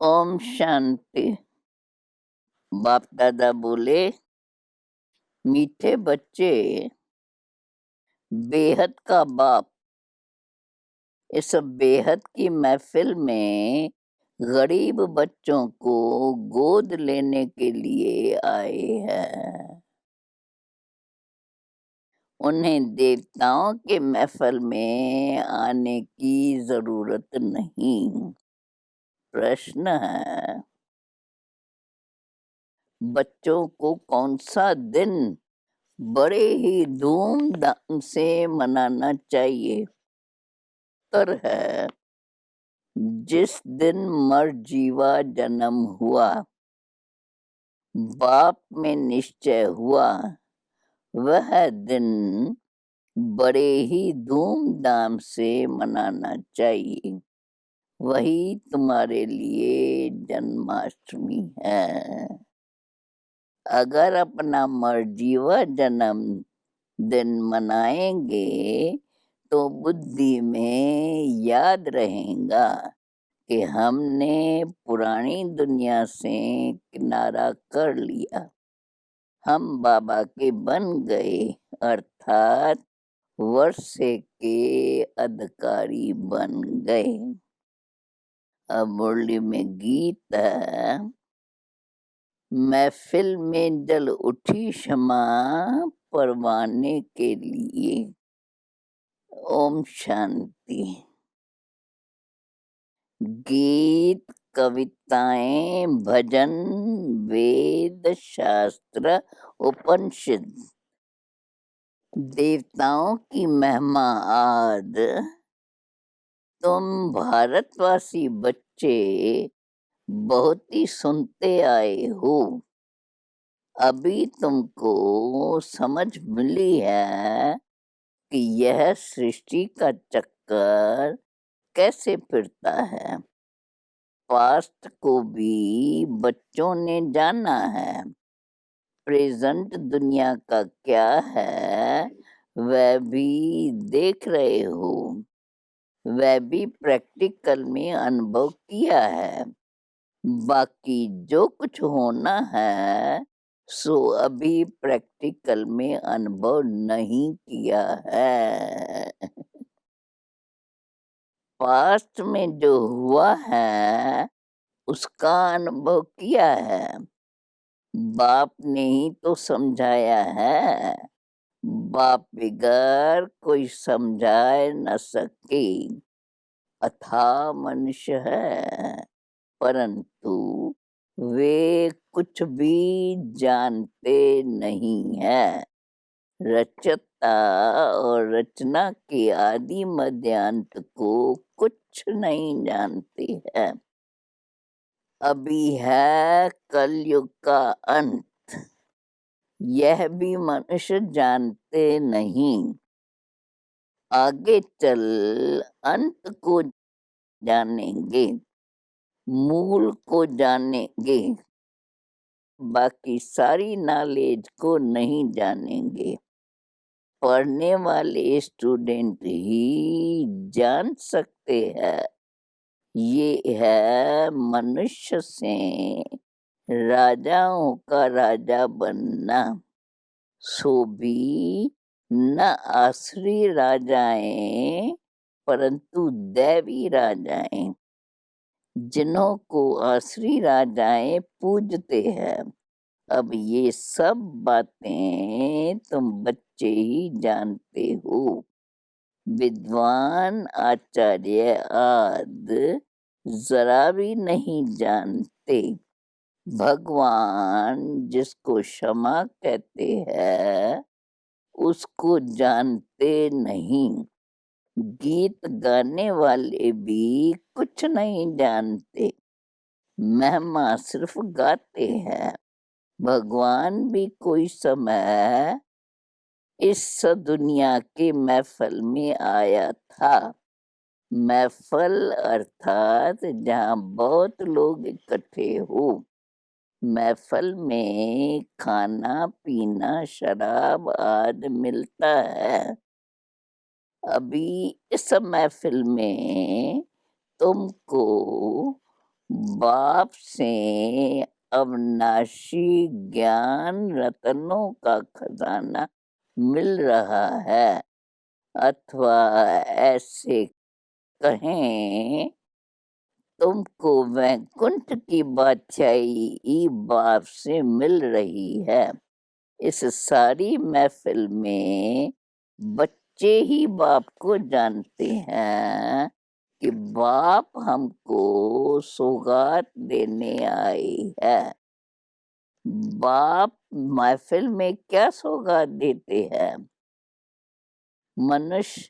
ओम शांति। बाप दादा बोले, मीठे बच्चे, बेहद का बाप इस बेहद की महफिल में गरीब बच्चों को गोद लेने के लिए आए हैं। उन्हें देवताओं के महफिल में आने की जरूरत नहीं। प्रश्न है, बच्चों को कौन सा दिन बड़े ही धूमधाम से मनाना चाहिए? उत्तर है, जिस दिन मरजीवा जन्म हुआ, बाप में निश्चय हुआ, वह दिन बड़े ही धूमधाम से मनाना चाहिए। वही तुम्हारे लिए जन्माष्टमी है। अगर अपना मरजीवा जन्म दिन मनाएंगे तो बुद्धि में याद रहेगा कि हमने पुरानी दुनिया से किनारा कर लिया, हम बाबा के बन गए, अर्थात वर्षे के अधिकारी बन गए। अब मुरली में गीत है, महफिल में जल उठी क्षमा परवाने के लिए। ओम शांति। गीत, कविताएं, भजन, वेद, शास्त्र, उपनिषद, देवताओं की महिमा आद तुम भारतवासी बच्चे बहुत ही सुनते आए हो। अभी तुमको समझ मिली है कि यह सृष्टि का चक्कर कैसे फिरता है। पास्ट को भी बच्चों ने जाना है। प्रेजेंट दुनिया का क्या है वह भी देख रहे हो, वह भी प्रैक्टिकल में अनुभव किया है। बाकी जो कुछ होना है सो अभी प्रैक्टिकल में अनुभव नहीं किया है। पास्ट में जो हुआ है उसका अनुभव किया है, बाप ने ही तो समझाया है। बाप बिगर कोई समझाए न सके। अथाह मनुष्य है, परंतु वे कुछ भी जानते नहीं है। रचता और रचना के आदि मध्यांत को कुछ नहीं जानते हैं। अभी है कलयुग का अंत, यह भी मनुष्य जानते नहीं। आगे चल अंत को जानेंगे, मूल को जानेंगे, बाकी सारी नॉलेज को नहीं जानेंगे। पढ़ने वाले स्टूडेंट ही जान सकते हैं। ये है मनुष्य से राजाओं का राजा बनना। सो भी न आसुरी राजाएं परंतु दैवी राजाएं, जिन्हों को आसुरी राजाएं पूजते हैं। अब ये सब बातें तुम बच्चे ही जानते हो। विद्वान आचार्य आदि जरा भी नहीं जानते। भगवान जिसको क्षमा कहते हैं उसको जानते नहीं। गीत गाने वाले भी कुछ नहीं जानते, महिमा सिर्फ गाते हैं। भगवान भी कोई समय इस दुनिया के महफिल में आया था। महफिल अर्थात जहाँ बहुत लोग इकट्ठे हो। महफिल में खाना पीना शराब आदि मिलता है। अभी इस महफिल में तुमको बाप से अविनाशी ज्ञान रत्नों का खजाना मिल रहा है, अथवा ऐसे कहें, तुमको वैकुंठ की बादशाही बाप से मिल रही है। इस सारी महफिल में बच्चे ही बाप को जानते हैं कि बाप हमको सौगात देने आए है। बाप महफिल में क्या सौगात देते हैं? मनुष्य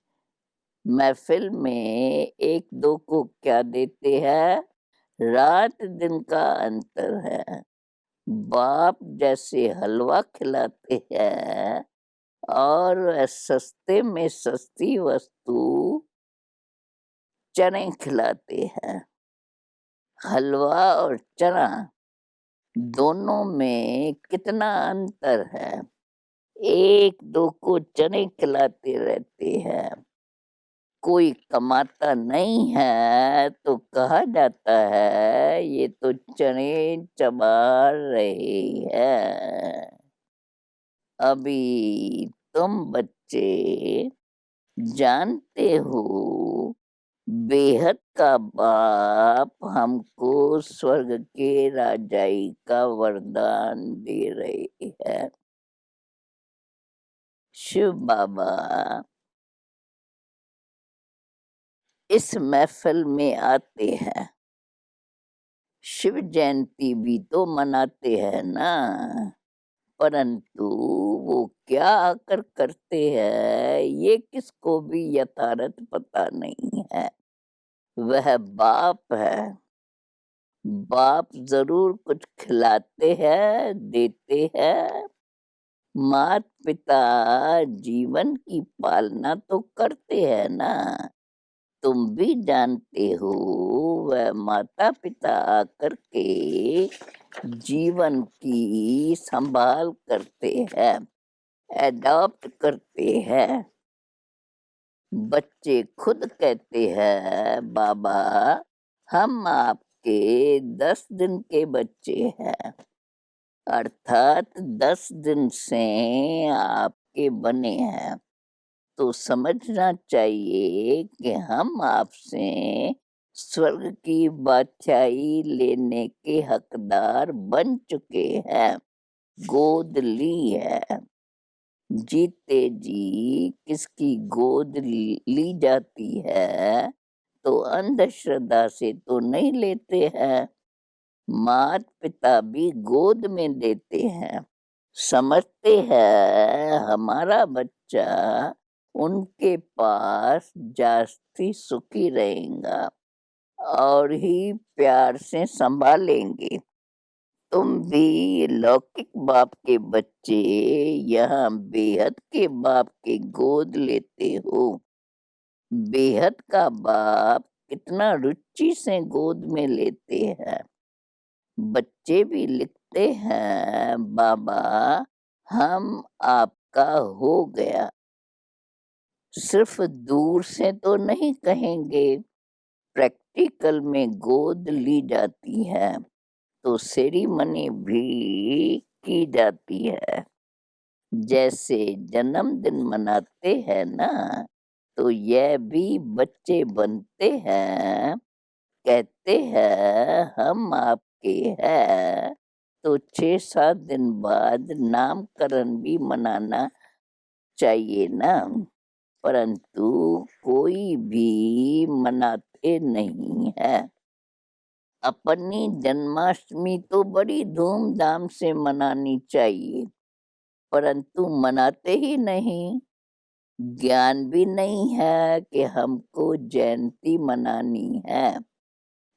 महफिल में एक दो को क्या देते हैं? रात दिन का अंतर है। बाप जैसे हलवा खिलाते हैं और सस्ते में सस्ती वस्तु चने खिलाते हैं। हलवा और चना दोनों में कितना अंतर है। एक दो को चने खिलाते रहते हैं, कोई कमाता नहीं है तो कहा जाता है ये तो चने चबा रहे हैं। अभी तुम बच्चे जानते हो, बेहद का बाप हमको स्वर्ग के राजाई का वरदान दे रहे हैं। शिव बाबा इस महफिल में आते हैं। शिव जयंती भी तो मनाते हैं ना, परंतु वो क्या आकर करते हैं ये किसको भी यथार्थ पता नहीं है। वह बाप है। बाप जरूर कुछ खिलाते हैं, देते हैं। मात पिता जीवन की पालना तो करते हैं ना। तुम भी जानते हो, वह माता पिता आकर के जीवन की संभाल करते हैं, एडॉप्ट करते हैं। बच्चे खुद कहते हैं बाबा हम आपके 10 दिन के बच्चे हैं, अर्थात 10 दिन से आपके बने हैं। तो समझना चाहिए कि हम आपसे स्वर्ग की बादशाही लेने के हकदार बन चुके हैं, गोद ली है। जीते जी किसकी गोद ली जाती है तो अंधश्रद्धा से तो नहीं लेते हैं। मात पिता भी गोद में देते हैं, समझते हैं हमारा बच्चा उनके पास जास्ती सुखी रहेगा और ही प्यार से संभालेंगे। तुम भी लौकिक बाप के बच्चे यहाँ बेहद के बाप के गोद लेते हो। बेहद का बाप कितना रुचि से गोद में लेते हैं। बच्चे भी लिखते हैं बाबा हम आपका हो गया। सिर्फ दूर से तो नहीं कहेंगे, प्रैक्टिकल में गोद ली जाती है तो सेरिमनी भी की जाती है। जैसे जन्मदिन मनाते हैं ना, तो यह भी बच्चे बनते हैं, कहते हैं हम आपके हैं, तो 6-7 दिन बाद नामकरण भी मनाना चाहिए ना, परंतु कोई भी मनाते नहीं है। अपनी जन्माष्टमी तो बड़ी धूमधाम से मनानी चाहिए, परंतु मनाते ही नहीं। ज्ञान भी नहीं है कि हमको जयंती मनानी है।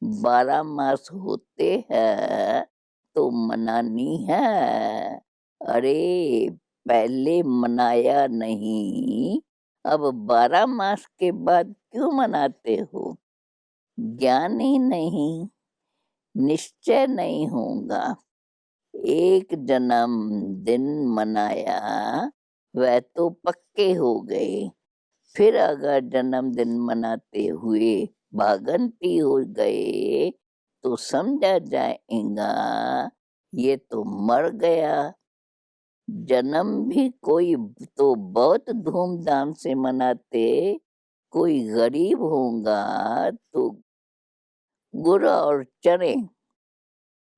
12 मास होते हैं तो मनानी है। अरे पहले मनाया नहीं, अब 12 मास के बाद क्यों मनाते हो? ज्ञान ही नहीं, निश्चय नहीं होगा। एक जन्मदिन मनाया वह तो पक्के हो गए, फिर अगर जन्मदिन मनाते हुए भागंती हो गए तो समझा जाएगा ये तो मर गया। जन्म भी कोई तो बहुत धूमधाम से मनाते, कोई गरीब होगा तो गुड़ और चने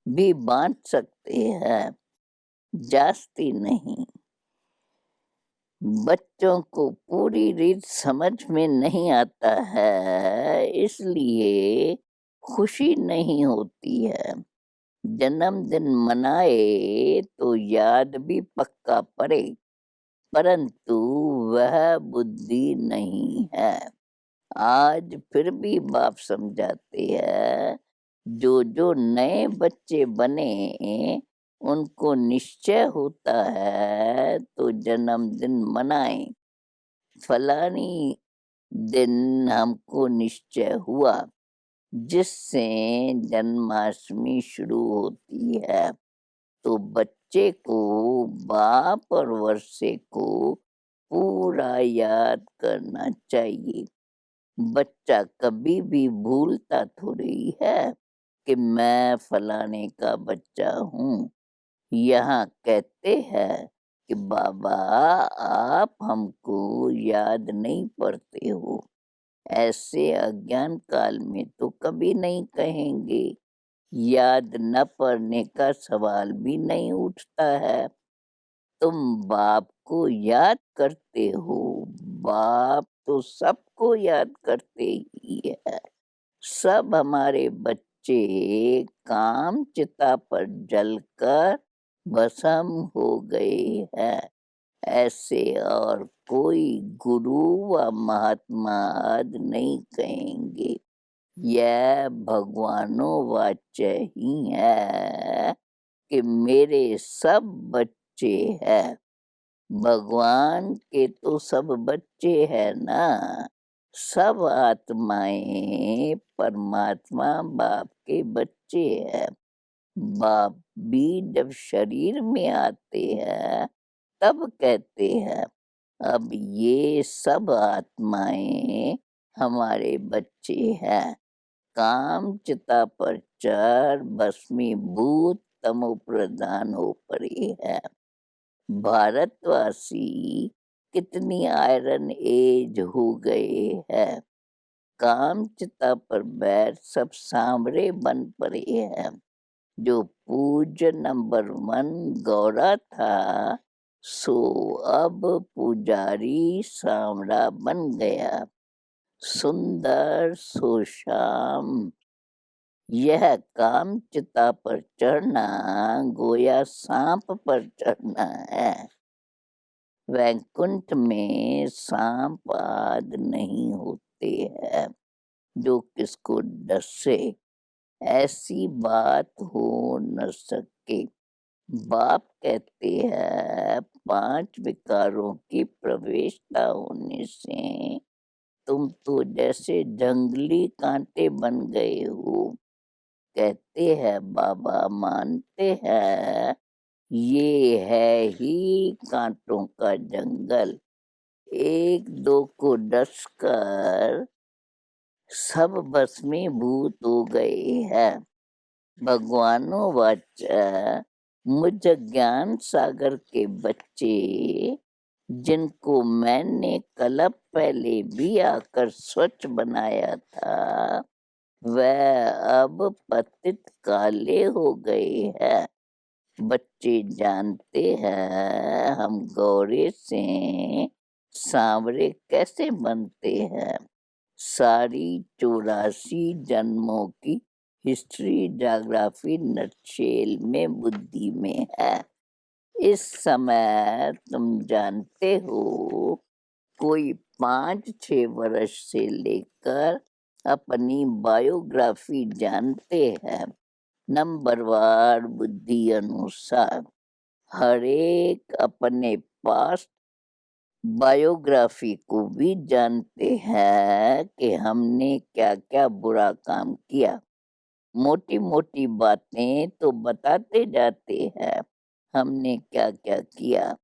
भी बाँट सकते हैं, जास्ती नहीं। बच्चों को पूरी रीत समझ में नहीं आता है, इसलिए खुशी नहीं होती है। जन्मदिन मनाए तो याद भी पक्का पड़े, परंतु वह बुद्धि नहीं है। आज फिर भी बाप समझाते हैं, जो नए बच्चे बने उनको निश्चय होता है तो जन्मदिन मनाएं। फलानी दिन हमको निश्चय हुआ, जिससे जन्माष्टमी शुरू होती है, तो बच्चे को बाप और वर्षे को पूरा याद करना चाहिए। बच्चा कभी भी भूलता थोड़ी है कि मैं फलाने का बच्चा हूँ। यहाँ कहते हैं कि बाबा आप हमको याद नहीं करते हो। ऐसे अज्ञान काल में तो कभी नहीं कहेंगे। याद न पड़ने का सवाल भी नहीं उठता है। तुम बाप को याद करते हो, बाप तो सबको याद करते ही है। सब हमारे बच्चे काम चिता पर जलकर भस्म हो गए हैं। ऐसे और कोई गुरु व महात्मा आज नहीं कहेंगे। यह भगवानों वाच्य ही है कि मेरे सब बच्चे हैं। भगवान के तो सब बच्चे हैं ना। सब आत्माएं परमात्मा बाप के बच्चे हैं। बाप भी जब शरीर में आते हैं तब कहते हैं, अब ये सब आत्माएं हमारे बच्चे हैं। काम चिता पर चढ़ भस्मीभूत तमो प्रधान हो पड़े हैं। भारतवासी कितनी आयरन एज हो गए हैं। काम चिता पर बैठ सब सांवरे बन पड़े हैं। जो पूज्य नंबर 1 गौरा था, सो अब पुजारी सांवरा बन गया। सुंदर सुश्याम यह काम चिता पर चढ़ना गोया सांप पर चढ़ना है। वैकुंठ में सांप आदि नहीं होते हैं जो किसको डसे। ऐसी बात हो न सके। बाप कहते हैं 5 विकारों की प्रवेशता होने से तुम तो जैसे जंगली कांटे बन गए हो। कहते हैं बाबा मानते हैं ये है ही कांटों का जंगल। एक दो को डसकर सब भस्मीभूत हो गए हैं। भगवानों वाचा मुझ ज्ञान सागर के बच्चे जिनको मैंने कलप पहले भी आकर स्वच्छ बनाया था, वह अब पतित काले हो गए हैं। बच्चे जानते हैं हम गौरे से सांवरे कैसे बनते हैं। सारी 84 जन्मों की हिस्ट्री ज्योग्राफी नटशेल में बुद्धि में है। इस समय तुम जानते हो कोई 5-6 वर्ष से लेकर अपनी बायोग्राफी जानते हैं। नंबरवार बुद्धि अनुसार हर एक अपने पास्ट बायोग्राफी को भी जानते हैं कि हमने क्या क्या बुरा काम किया। मोटी मोटी बातें तो बताते जाते हैं हमने क्या क्या किया।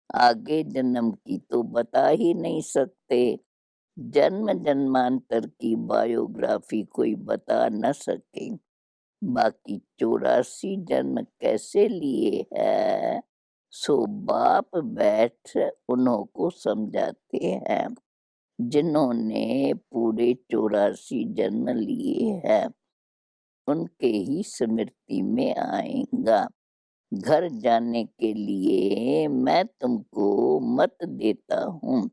आगे जन्म की तो बता ही नहीं सकते। जन्म जन्मांतर की बायोग्राफी कोई बता न सके। बाकी 84 जन्म कैसे लिए है, सो बाप बैठ उन्हों को समझाते हैं, जिन्होंने पूरे 84 जन्म लिए हैं, उनके ही स्मृति में आएगा। घर जाने के लिए मैं तुमको मत देता हूँ।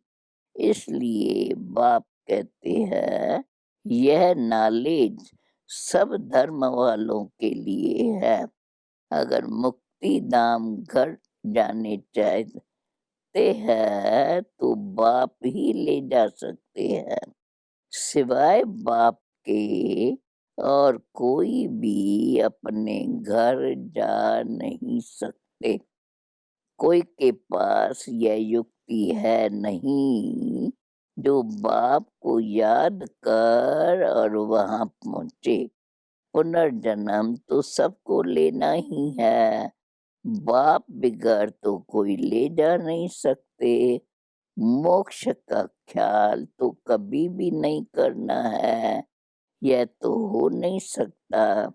इसलिए बाप कहते हैं, यह नॉलेज सब धर्म वालों के लिए है। अगर मुक्ति धाम घर जाने चाहते हैं तो बाप ही ले जा सकते हैं। सिवाय बाप के और कोई भी अपने घर जा नहीं सकते। कोई के पास यह युक्ति है नहीं जो बाप को याद कर और वहां पहुंचे। पुनर्जन्म तो सबको लेना ही है। बाप बिगैर तो कोई ले जा नहीं सकते। मोक्ष का ख्याल तो कभी भी नहीं करना है। यह तो हो नहीं सकता।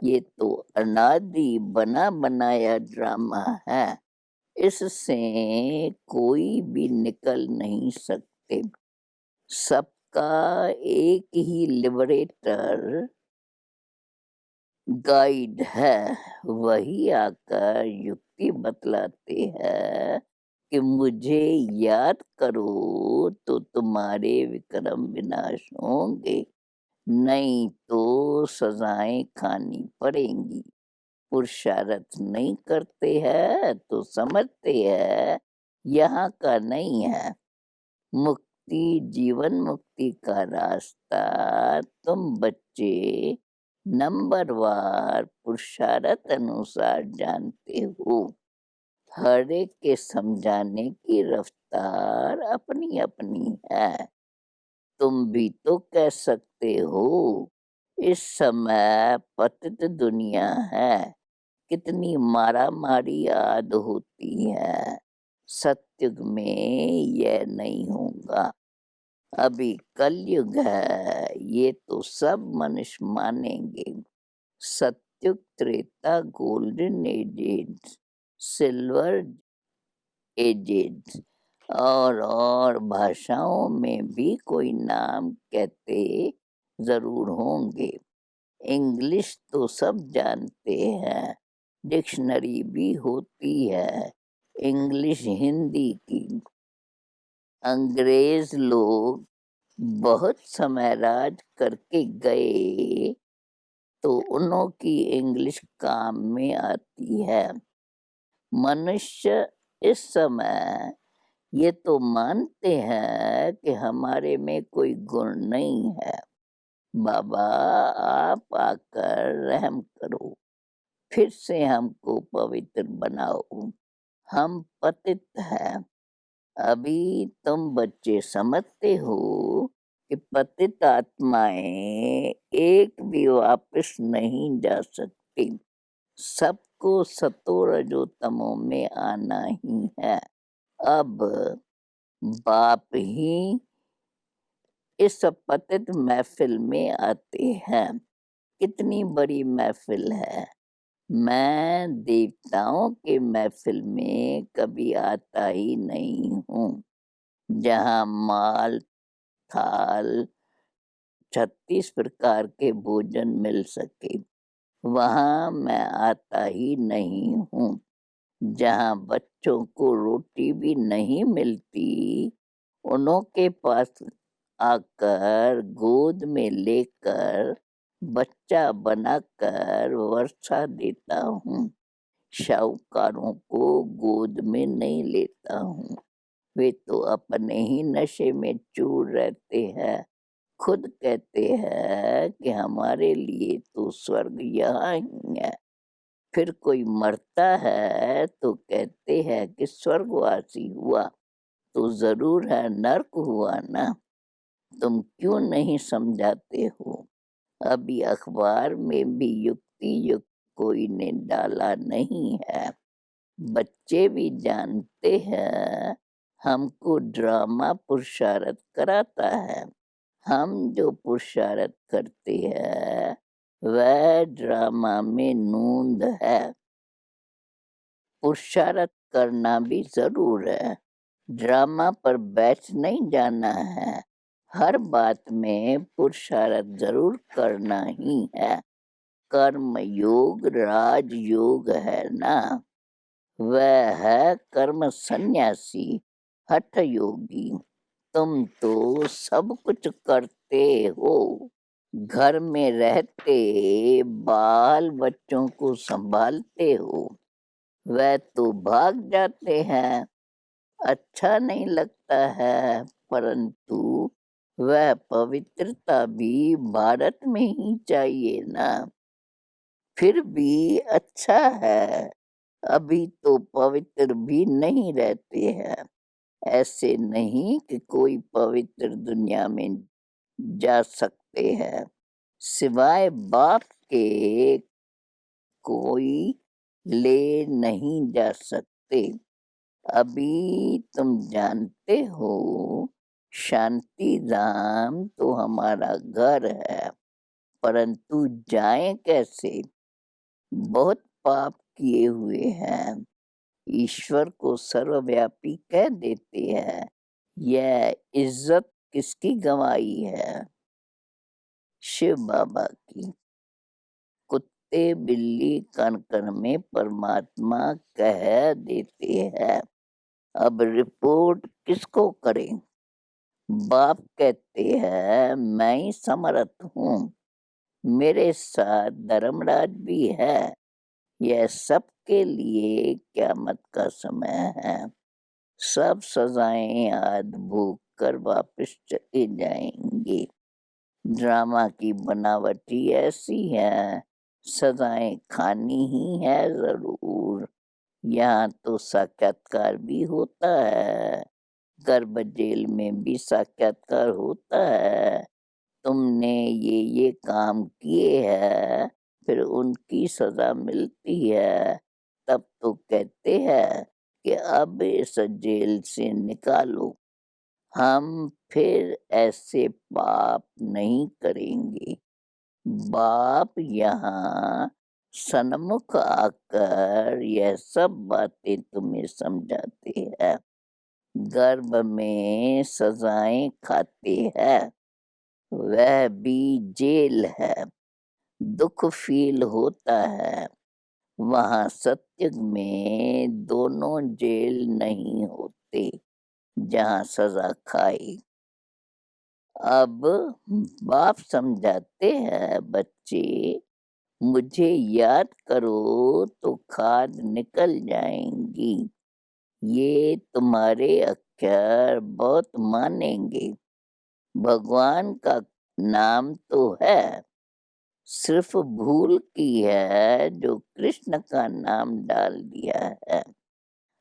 ये तो अनादि बना बनाया ड्रामा है। इससे कोई भी निकल नहीं सकते। सबका एक ही लिबरेटर गाइड है। वही आकर युक्ति बतलाते हैं कि मुझे याद करो तो तुम्हारे विक्रम विनाश होंगे, नहीं तो सजाएं खानी पड़ेंगी। पुरुषार्थ नहीं करते हैं तो समझते हैं यहाँ का नहीं है। मुक्ति जीवन मुक्ति का रास्ता तुम बच्चे नंबरवार पुरुषार्थ अनुसार जानते हो। हर एक के समझाने की रफ्तार अपनी अपनी है। तुम भी तो कह सकते हो, इस समय पतित दुनिया है, कितनी मारामारी आद होती है। सतयुग में यह नहीं होगा। अभी कलयुग है, ये तो सब मनुष्य मानेंगे। सतयुग, Treta, golden edges, silver edges और भाषाओं में भी कोई नाम कहते जरूर होंगे। इंग्लिश तो सब जानते हैं, डिक्शनरी भी होती है इंग्लिश हिंदी की। अंग्रेज लोग बहुत समय राज करके गए तो उन्हों की इंग्लिश काम में आती है। मनुष्य इस समय ये तो मानते हैं कि हमारे में कोई गुण नहीं है। बाबा आप आकर रहम करो, फिर से हमको पवित्र बनाओ। हम पतित हैं। अभी तुम बच्चे समझते हो कि पतित आत्माएं एक भी वापस नहीं जा सकती। सबको सतो रजो तमो में आना ही है। अब बाप ही इस पतित महफिल में आते हैं। कितनी बड़ी महफिल है। मैं देवताओं के महफिल में कभी आता ही नहीं हूँ, जहाँ माल थाल 36 प्रकार के भोजन मिल सके। वहाँ मैं आता ही नहीं हूँ। जहाँ बच्चों को रोटी भी नहीं मिलती, उन्हों के पास आकर गोद में लेकर बच्चा बनाकर वर्षा देता हूँ। शाहूकारों को गोद में नहीं लेता हूँ। वे तो अपने ही नशे में चूर रहते हैं। खुद कहते हैं कि हमारे लिए तो स्वर्ग यहाँ ही है। फिर कोई मरता है तो कहते हैं कि स्वर्गवासी हुआ, तो जरूर है नर्क हुआ ना। तुम क्यों नहीं समझाते हो? अभी अखबार में भी युक्ति युक्त कोई ने डाला नहीं है। बच्चे भी जानते हैं हमको ड्रामा पुरुषार्थ कराता है। हम जो पुरुषार्थ करते हैं वह ड्रामा में नूंद है। पुरुषार्थ करना भी ज़रूर है। ड्रामा पर बैठ नहीं जाना है। हर बात में पुरुषार्थ ज़रूर करना ही है। कर्म योग राजयोग है ना, वह है कर्म सन्यासी, हठ योगी। तुम तो सब कुछ करते हो, घर में रहते बाल बच्चों को संभालते हो, वह तो भाग जाते हैं, अच्छा नहीं लगता है, परंतु वह पवित्रता भी भारत में ही चाहिए ना। फिर भी अच्छा है, अभी तो पवित्र भी नहीं रहते हैं। ऐसे नहीं कि कोई पवित्र दुनिया में जा सकते हैं, सिवाय बाप के कोई ले नहीं जा सकते। अभी तुम जानते हो, शांति धाम तो हमारा घर है, परंतु जाएं कैसे? बहुत पाप किए हुए हैं, ईश्वर को सर्वव्यापी कह देते हैं। यह इज्जत किसकी गंवाई है? शिव बाबा की। कुत्ते बिल्ली कण कण में परमात्मा कह देते हैं। अब रिपोर्ट किसको करें? बाप कहते हैं मैं ही समर्थ हूँ, मेरे साथ धर्मराज भी है। यह सबके लिए क़यामत का समय है। सब सजाएं आज भोग कर वापस चले जाएंगे। ड्रामा की बनावट ही ऐसी है, सजाएं खानी ही है जरूर। यहाँ तो साक्षात्कार भी होता है, गर्भ जेल में भी साक्षात्कार होता है। तुमने ये काम किए हैं, फिर उनकी सजा मिलती है, तब तो कहते हैं कि अब इस जेल से निकालो। हम फिर ऐसे पाप नहीं करेंगे। बाप यहाँ सन्मुख आकर यह सब बातें तुम्हें समझाते हैं। गर्भ में सजाएं खाते हैं, वह भी जेल है। दुख फील होता है, वहाँ सत्युग में दोनों जेल नहीं होते, जहाँ सजा खाई। अब बाप समझाते हैं बच्चे, मुझे याद करो तो खाद निकल जाएंगी। ये तुम्हारे अक्षर बहुत मानेंगे। भगवान का नाम तो है, सिर्फ भूल की है जो कृष्ण का नाम डाल दिया है।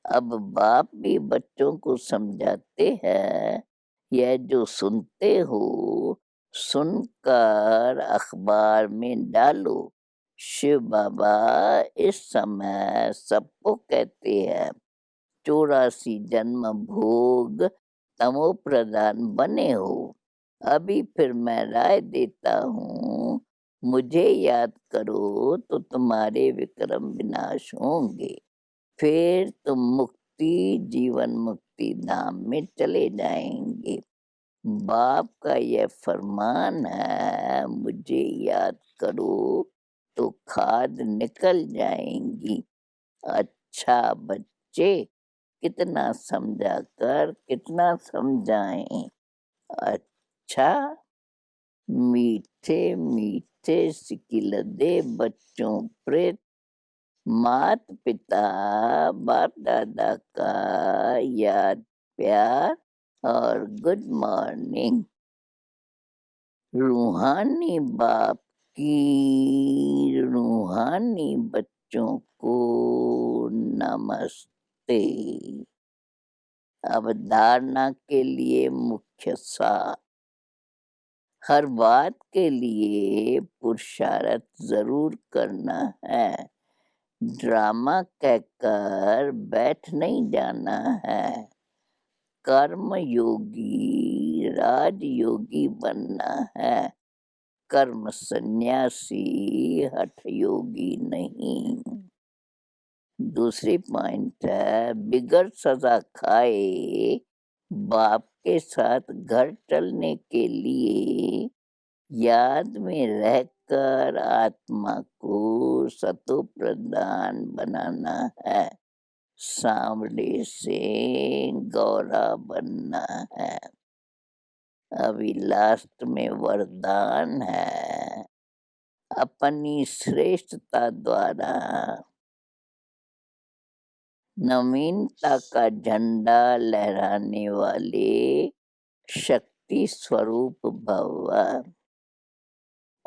अब बाप भी बच्चों को समझाते हैं, यह जो सुनते हो सुनकर अखबार में डालो। शिव बाबा इस समय सबको कहते हैं 84 जन्म भोग तमो प्रधान बने हो। अभी फिर मैं राय देता हूँ, मुझे याद करो तो तुम्हारे विक्रम विनाश होंगे, फिर तुम मुक्ति जीवन मुक्ति धाम में चले जाएंगे। बाप का यह फरमान है, मुझे याद करो तो खाद निकल जाएंगी। अच्छा बच्चे, कितना समझा कर कितना समझाएं। अच्छा, मीठे मीठे सिकिलदे बच्चों प्रेत, मात पिता बाप दादा का याद प्यार और गुड मॉर्निंग। रूहानी बाप की रूहानी बच्चों को नमस्ते। अवधारणा के लिए मुख्य सार, हर बात के लिए पुरुषार्थ जरूर करना है। ड्रामा कहकर बैठ नहीं जाना है। कर्म योगी राजयोगी बनना है। कर्म सन्यासी, हठ योगी नहीं। दूसरी पॉइंट है, बिगर सजा खाए बाप के साथ घर चलने के लिए याद में रहकर आत्मा को सतो प्रधान बनाना है। सांवले से गौरा बनना है। अभी लास्ट में वरदान है, अपनी श्रेष्ठता द्वारा नवीनता का झंडा लहराने वाले शक्ति स्वरूप भव।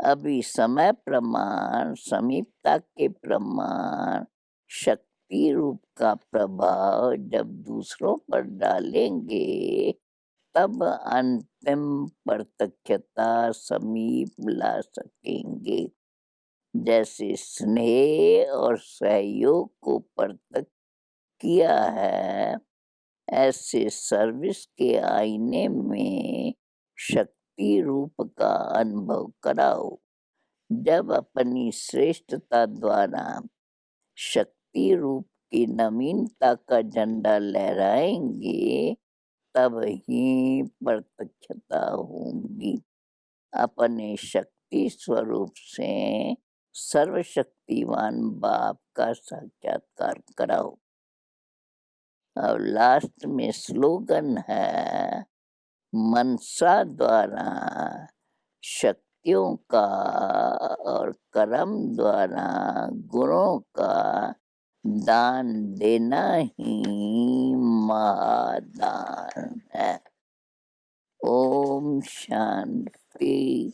अभी समय प्रमाण, समीपता के प्रमाण, शक्ति रूप का प्रभाव जब दूसरों पर डालेंगे तब अंतिम प्रत्यक्षता समीप ला सकेंगे। जैसे स्नेह और सहयोग को प्रत्यक्ष किया है, ऐसे सर्विस के आईने में शक्ति रूप का अनुभव कराओ। जब अपनी श्रेष्ठता द्वारा शक्ति रूप की नवीनता का झंडा लहराएंगे तब ही प्रत्यक्षता होगी। अपने शक्ति स्वरूप से सर्वशक्तिमान बाप का साक्षात्कार कराओ। और लास्ट में स्लोगन है, मनसा द्वारा शक्तियों का और कर्म द्वारा गुणों का दान देना ही महादान है। ओम शांति।